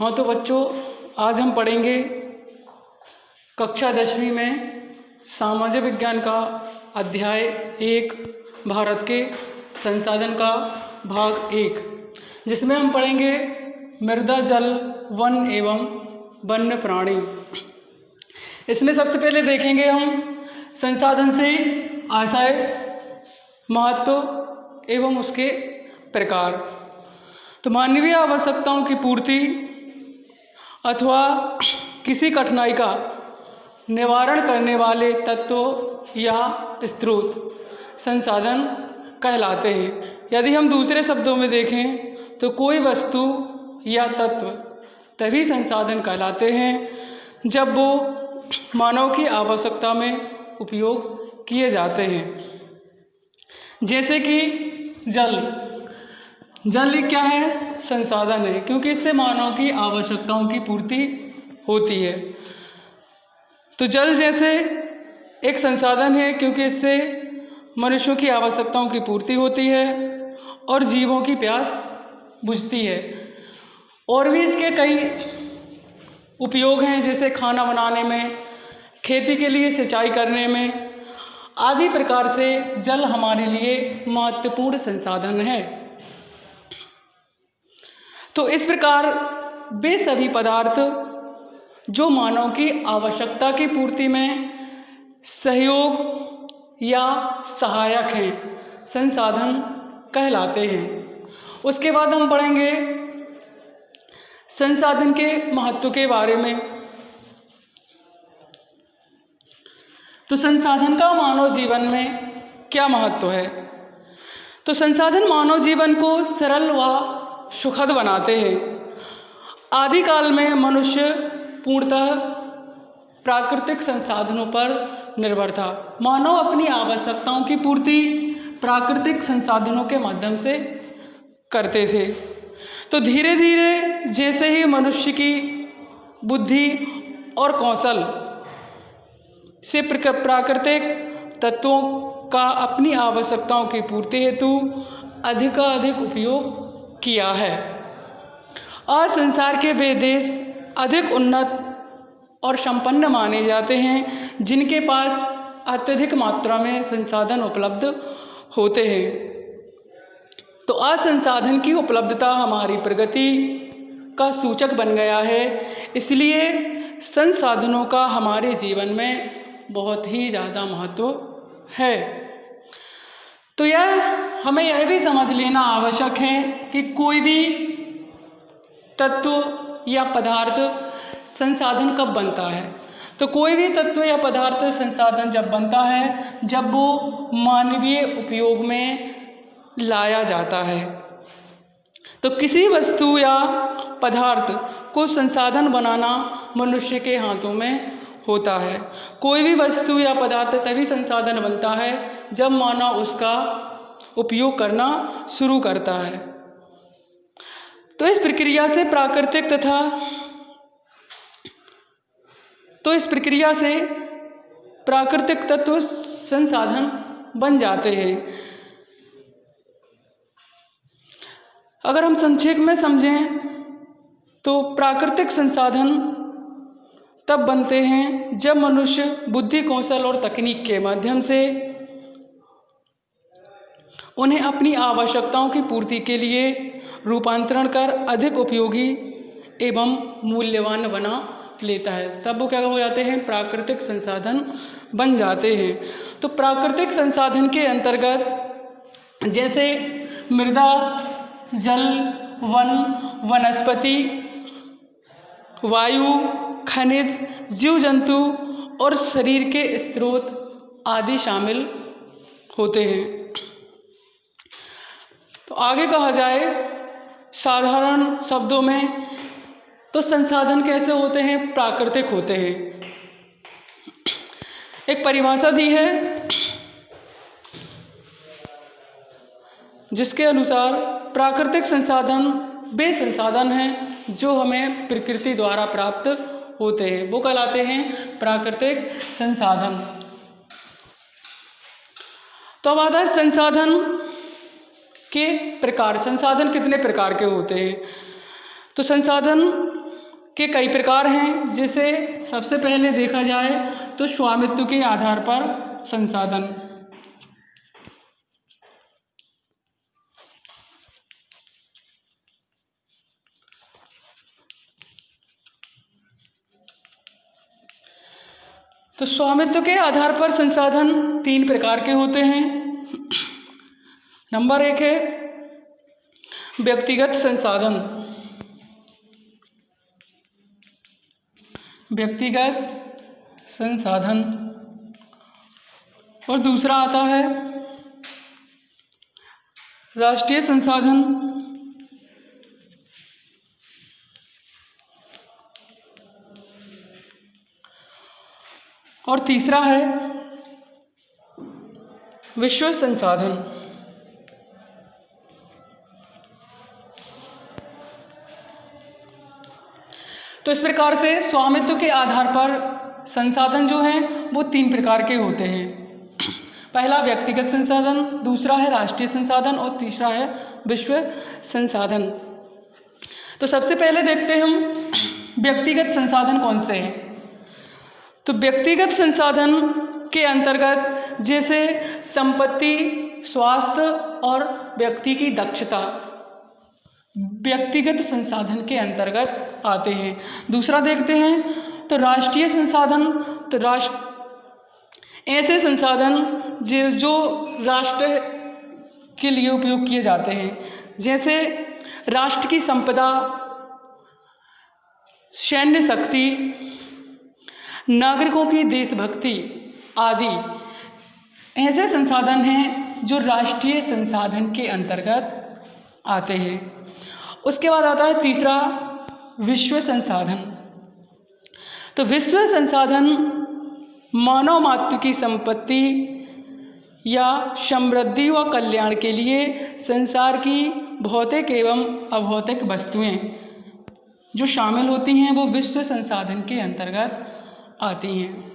हाँ तो बच्चों, आज हम पढ़ेंगे कक्षा 10वीं में सामाजिक विज्ञान का अध्याय 1 भारत के संसाधन का भाग 1, जिसमें हम पढ़ेंगे मृदा, जल, वन एवं वन्य प्राणी। इसमें सबसे पहले देखेंगे हम संसाधन से आशय, महत्व एवं उसके प्रकार। तो मानवीय आवश्यकताओं की पूर्ति अथवा किसी कठिनाई का निवारण करने वाले तत्व या स्रोत संसाधन कहलाते हैं। यदि हम दूसरे शब्दों में देखें तो कोई वस्तु या तत्व तभी संसाधन कहलाते हैं जब वो मानव की आवश्यकता में उपयोग किए जाते हैं। जैसे कि जल क्या है? संसाधन है, क्योंकि इससे मानव की आवश्यकताओं की पूर्ति होती है। तो जल जैसे एक संसाधन है क्योंकि इससे मनुष्यों की आवश्यकताओं की पूर्ति होती है और जीवों की प्यास बुझती है। और भी इसके कई उपयोग हैं, जैसे खाना बनाने में, खेती के लिए सिंचाई करने में आदि प्रकार से जल हमारे लिए महत्वपूर्ण संसाधन है। तो इस प्रकार वे सभी पदार्थ जो मानव की आवश्यकता की पूर्ति में सहयोग या सहायक हैं, संसाधन कहलाते हैं। उसके बाद हम पढ़ेंगे संसाधन के महत्व के बारे में। तो संसाधन का मानव जीवन में क्या महत्व है? तो संसाधन मानव जीवन को सरल व सुखद बनाते हैं। आदिकाल में मनुष्य पूर्णतः प्राकृतिक संसाधनों पर निर्भर था। मानव अपनी आवश्यकताओं की पूर्ति प्राकृतिक संसाधनों के माध्यम से करते थे। तो धीरे धीरे जैसे ही मनुष्य की बुद्धि और कौशल से प्राकृतिक तत्वों का अपनी आवश्यकताओं की पूर्ति हेतु अधिक उपयोग किया है, आज संसार के वे देश अधिक उन्नत और संपन्न माने जाते हैं जिनके पास अत्यधिक मात्रा में संसाधन उपलब्ध होते हैं। तो आज संसाधन की उपलब्धता हमारी प्रगति का सूचक बन गया है, इसलिए संसाधनों का हमारे जीवन में बहुत ही ज़्यादा महत्व है। तो हमें यह भी समझ लेना आवश्यक है कि कोई भी तत्व या पदार्थ संसाधन कब बनता है। तो कोई भी तत्व या पदार्थ संसाधन जब बनता है जब वो मानवीय उपयोग में लाया जाता है। तो किसी वस्तु या पदार्थ को संसाधन बनाना मनुष्य के हाथों में होता है। कोई भी वस्तु या पदार्थ तभी संसाधन बनता है जब मानव उसका उपयोग करना शुरू करता है। तो इस प्रक्रिया से प्राकृतिक तत्व संसाधन बन जाते हैं। अगर हम संक्षेप में समझें तो प्राकृतिक संसाधन तब बनते हैं जब मनुष्य बुद्धि, कौशल और तकनीक के माध्यम से उन्हें अपनी आवश्यकताओं की पूर्ति के लिए रूपांतरण कर अधिक उपयोगी एवं मूल्यवान बना लेता है। तब वो क्या हो जाते हैं? प्राकृतिक संसाधन बन जाते हैं। तो प्राकृतिक संसाधन के अंतर्गत जैसे मृदा, जल, वन, वनस्पति, वायु, खनिज, जीव जंतु और शरीर के स्रोत आदि शामिल होते हैं। तो आगे कहा जाए साधारण शब्दों में तो संसाधन कैसे होते हैं? प्राकृतिक होते हैं। एक परिभाषा दी है जिसके अनुसार प्राकृतिक संसाधन वे संसाधन हैं जो हमें प्रकृति द्वारा प्राप्त होते हैं, वो कहलाते हैं प्राकृतिक संसाधन। तो अब आता है संसाधन के प्रकार। संसाधन कितने प्रकार के होते हैं? तो संसाधन के कई प्रकार हैं, जिसे सबसे पहले देखा जाए तो स्वामित्व के आधार पर संसाधन। तो स्वामित्व के आधार पर संसाधन 3 प्रकार के होते हैं। नंबर 1 है व्यक्तिगत संसाधन। व्यक्तिगत संसाधन। और दूसरा आता है राष्ट्रीय संसाधन। और तीसरा है विश्व संसाधन। तो इस प्रकार से स्वामित्व के आधार पर संसाधन जो हैं वो 3 प्रकार के होते हैं। पहला व्यक्तिगत संसाधन, दूसरा है राष्ट्रीय संसाधन और तीसरा है विश्व संसाधन। तो सबसे पहले देखते हैं हम व्यक्तिगत संसाधन कौन से हैं। तो व्यक्तिगत संसाधन के अंतर्गत जैसे संपत्ति, स्वास्थ्य और व्यक्ति की दक्षता व्यक्तिगत संसाधन के अंतर्गत आते हैं। दूसरा देखते हैं तो राष्ट्रीय संसाधन। तो ऐसे संसाधन जो राष्ट्र के लिए उपयोग किए जाते हैं, जैसे राष्ट्र की संपदा, सैन्य शक्ति, नागरिकों की देशभक्ति आदि ऐसे संसाधन हैं जो राष्ट्रीय संसाधन के अंतर्गत आते हैं। उसके बाद आता है तीसरा विश्व संसाधन। तो विश्व संसाधन मानव मात्र की संपत्ति या समृद्धि व कल्याण के लिए संसार की भौतिक एवं अभौतिक वस्तुएं जो शामिल होती हैं वो विश्व संसाधन के अंतर्गत आती हैं।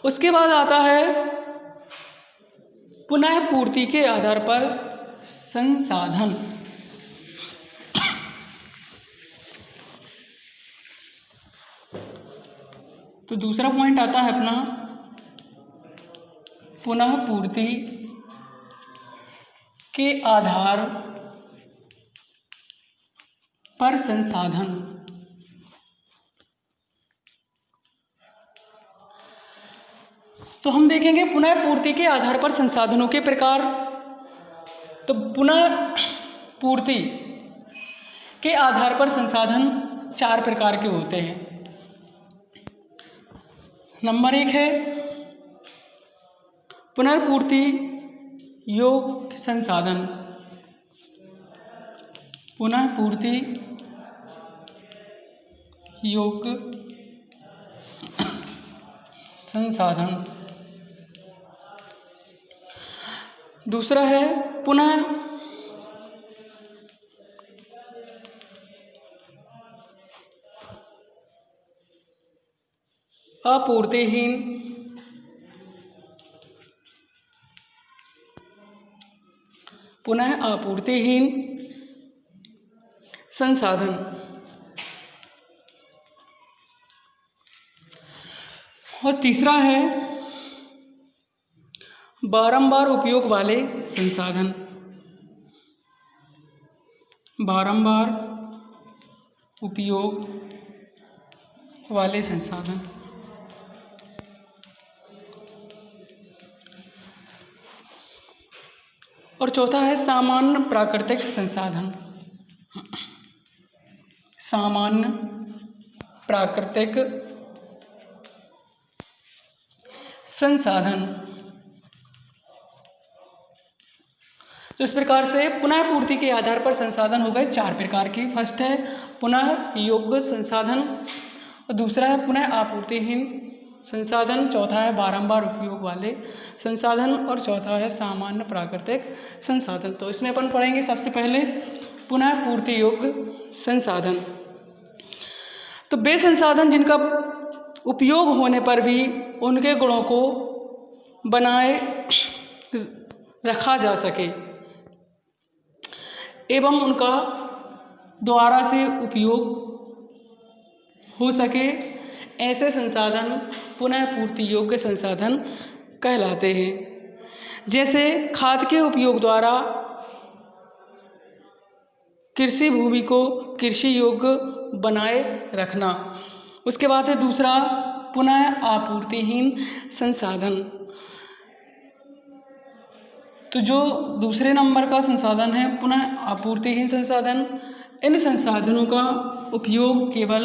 उसके बाद आता है पुनः पूर्ति के आधार पर संसाधन। तो दूसरा पॉइंट आता है अपना पुनः पूर्ति के आधार पर संसाधन। तो हम देखेंगे पुनः पूर्ति के आधार पर संसाधनों के प्रकार। तो पुनः पूर्ति के आधार पर संसाधन 4 प्रकार के होते हैं। नंबर 1 है पुनर्पूर्ति योग्य संसाधन। पुनःपूर्ति योग्य संसाधन। दूसरा है पुनः आपूर्तिहीन पुनः आपूर्तिहीन संसाधन। और तीसरा है बारंबार उपयोग वाले संसाधन। बारंबार उपयोग वाले संसाधन। और चौथा है सामान्य प्राकृतिक संसाधन। सामान्य प्राकृतिक संसाधन। तो इस प्रकार से पुनः पूर्ति के आधार पर संसाधन हो गए 4 प्रकार के। फर्स्ट है पुनः योग्य संसाधन, और दूसरा है पुनः आपूर्तिहीन संसाधन, चौथा है बारंबार उपयोग वाले संसाधन, और चौथा है सामान्य प्राकृतिक संसाधन। तो इसमें अपन पढ़ेंगे सबसे पहले पुनः पूर्ति योग्य संसाधन। तो वे संसाधन जिनका उपयोग होने पर भी उनके गुणों को बनाए रखा जा सके एवं उनका दोबारा से उपयोग हो सके ऐसे संसाधन पुनः पूर्ति योग्य संसाधन कहलाते हैं। जैसे खाद के उपयोग द्वारा कृषि भूमि को कृषि योग्य बनाए रखना। उसके बाद है दूसरा पुनः आपूर्तिहीन संसाधन। तो जो दूसरे नंबर का संसाधन है पुनः आपूर्तिहीन संसाधन, इन संसाधनों का उपयोग केवल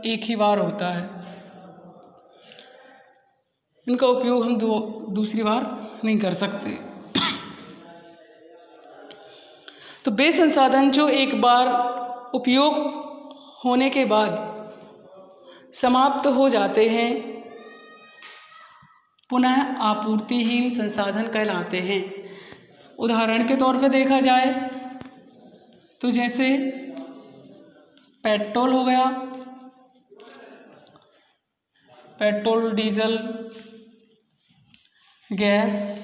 एक ही बार होता है, इनका उपयोग हम दूसरी बार नहीं कर सकते। तो वे संसाधन जो एक बार उपयोग होने के बाद समाप्त हो जाते हैं पुनः आपूर्तिहीन संसाधन कहलाते हैं। उदाहरण के तौर पर देखा जाए तो जैसे पेट्रोल हो गया, पेट्रोल, डीजल, गैस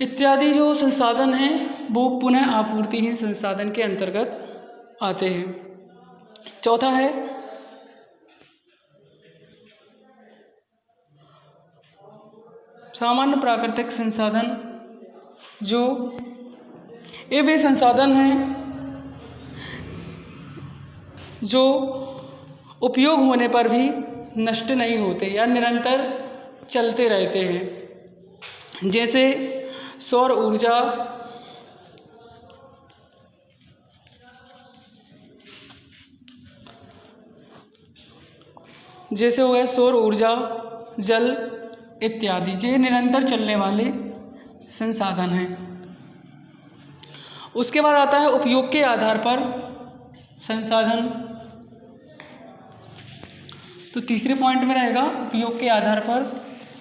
इत्यादि जो संसाधन हैं वो पुनः आपूर्तिहीन संसाधन के अंतर्गत आते हैं। चौथा है सामान्य प्राकृतिक संसाधन। जो ये वे संसाधन हैं जो उपयोग होने पर भी नष्ट नहीं होते या निरंतर चलते रहते हैं। जैसे सौर ऊर्जा, जैसे हो गए सौर ऊर्जा, जल इत्यादि, ये निरंतर चलने वाले संसाधन हैं। उसके बाद आता है उपयोग के आधार पर संसाधन। तो तीसरे पॉइंट में रहेगा उपयोग के आधार पर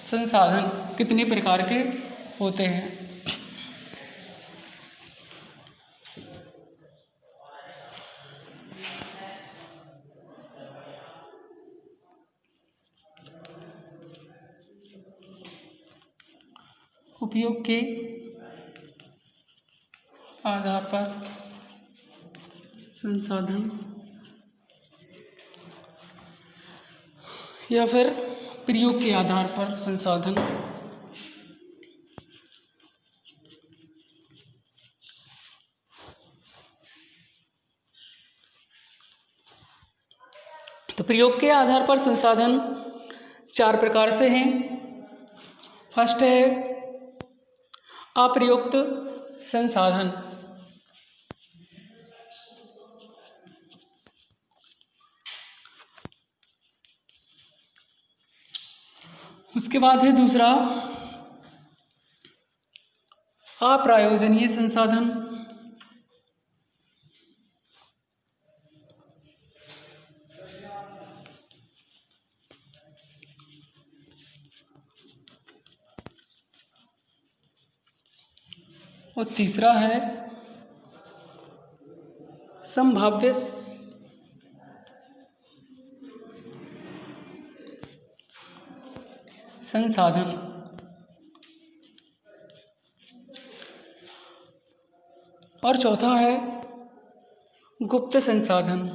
संसाधन कितने प्रकार के होते हैं। उपयोग के आधार पर संसाधन या फिर प्रयोग के आधार पर संसाधन। तो प्रयोग के आधार पर संसाधन 4 प्रकार से हैं। फर्स्ट है अप्रयुक्त संसाधन। उसके बाद है दूसरा अप्रयोजनीय संसाधन। और तीसरा है संभाव्य संसाधन। और चौथा है गुप्त संसाधन।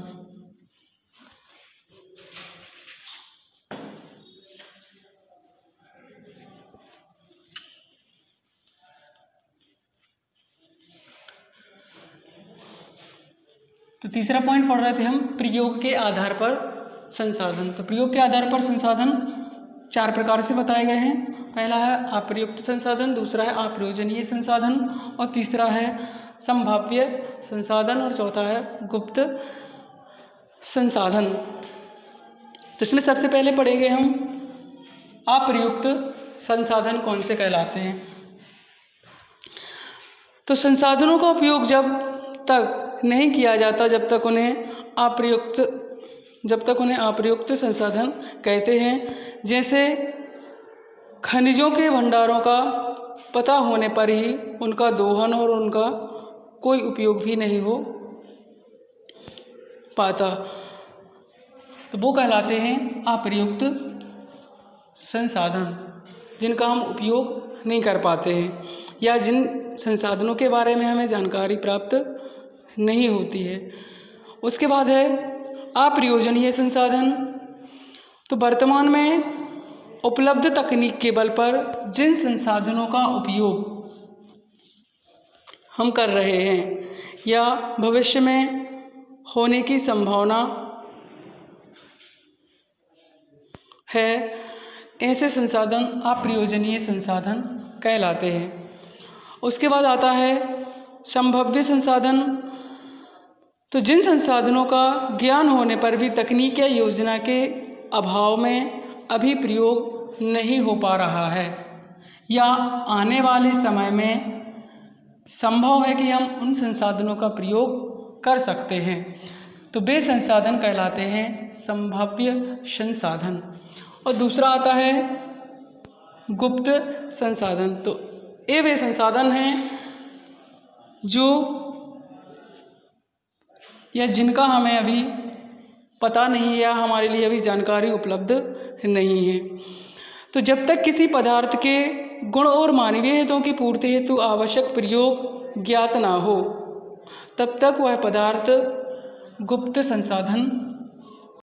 तो तीसरा पॉइंट पढ़ रहे थे हम प्रयोग के आधार पर संसाधन। तो प्रयोग के आधार पर संसाधन 4 प्रकार से बताए गए हैं। पहला है अप्रयुक्त संसाधन, दूसरा है अप्रयोजनीय संसाधन, और तीसरा है संभाव्य संसाधन, और चौथा है गुप्त संसाधन। तो इसमें सबसे पहले पढ़ेंगे हम अप्रयुक्त संसाधन कौन से कहलाते हैं। तो संसाधनों का उपयोग जब तक नहीं किया जाता जब तक उन्हें अप्रयुक्त संसाधन कहते हैं। जैसे खनिजों के भंडारों का पता होने पर ही उनका दोहन और उनका कोई उपयोग भी नहीं हो पाता, तो वो कहलाते हैं अप्रयुक्त संसाधन, जिनका हम उपयोग नहीं कर पाते हैं या जिन संसाधनों के बारे में हमें जानकारी प्राप्त नहीं होती है। उसके बाद है अप्रयोजनीय संसाधन, तो वर्तमान में उपलब्ध तकनीक के बल पर जिन संसाधनों का उपयोग हम कर रहे हैं या भविष्य में होने की संभावना है, ऐसे संसाधन अप्रयोजनीय संसाधन कहलाते हैं। उसके बाद आता है संभाव्य संसाधन, तो जिन संसाधनों का ज्ञान होने पर भी तकनीक या योजना के अभाव में अभी प्रयोग नहीं हो पा रहा है या आने वाले समय में संभव है कि हम उन संसाधनों का प्रयोग कर सकते हैं, तो वे संसाधन कहलाते हैं संभाव्य संसाधन। और दूसरा आता है गुप्त संसाधन, तो ये वे संसाधन हैं जो या जिनका हमें अभी पता नहीं या हमारे लिए अभी जानकारी उपलब्ध नहीं है। तो जब तक किसी पदार्थ के गुण और मानवीय हितों की पूर्ति हेतु आवश्यक प्रयोग ज्ञात ना हो, तब तक वह पदार्थ गुप्त संसाधन